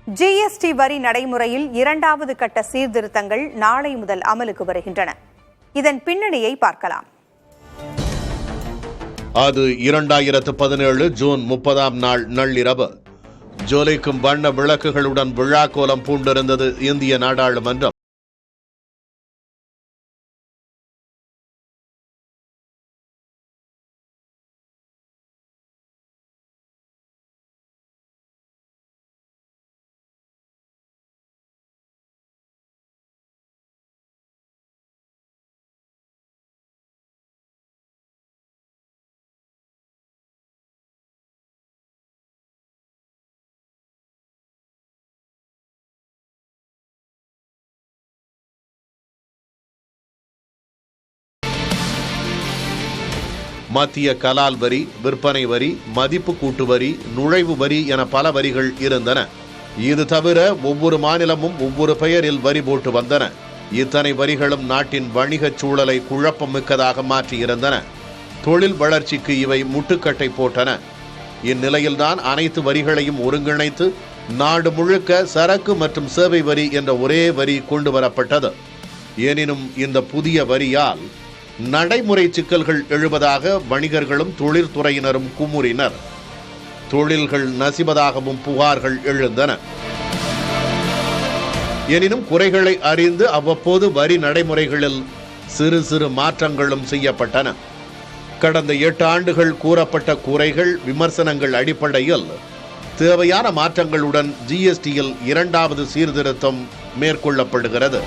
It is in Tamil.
ஜிஎஸ்டி வரி நடைமுறையில் இரண்டாவது கட்ட சீர்திருத்தங்கள் நாளை முதல் அமலுக்கு வருகின்றன. இதன் பின்னணியை பார்க்கலாம். அது 2017 ஜூன் 30ஆம் நாள் நள்ளிரவு. ஜொலிக்கும் வண்ண விளக்குகளுடன் விழாக்கோலம் பூண்டிருந்தது இந்திய நாடாளுமன்றம். மத்திய கலால் வரி, விற்பனை வரி, மதிப்பு கூட்டு வரி, நுழைவு வரி என பல வரிகள் இருந்தன. இது தவிர ஒவ்வொரு மாநிலமும் ஒவ்வொரு பெயரில் வரி போட்டு வந்தன. இத்தனை வரிகளும் நாட்டின் வணிகச் சூழலை குழப்பம் மிக்கதாக மாற்றியிருந்தன. தொழில் வளர்ச்சிக்கு இவை முட்டுக்கட்டை போட்டன. இந்நிலையில்தான் அனைத்து வரிகளையும் ஒருங்கிணைத்து நாடு முழுக்க சரக்கு மற்றும் சேவை வரி என்ற ஒரே வரி கொண்டு வரப்பட்டது. எனினும் இந்த புதிய வரியால் நடைமுறை சிக்கல்கள் எழுவதாக வணிகர்களும் தொழிற்துறையினரும் குமுறினர். தொழில்கள் நசிவதாகவும் புகார்கள் எழுந்தன. எனினும் குறைகளை அறிந்து அவ்வப்போது வரி நடைமுறைகளில் சிறு சிறு மாற்றங்களும் செய்யப்பட்டன. கடந்த 8 ஆண்டுகள் கூறப்பட்ட குறைகள், விமர்சனங்கள் அடிப்படையில் தேவையான மாற்றங்களுடன் ஜிஎஸ்டியில் இரண்டாவது சீர்திருத்தம் மேற்கொள்ளப்படுகிறது.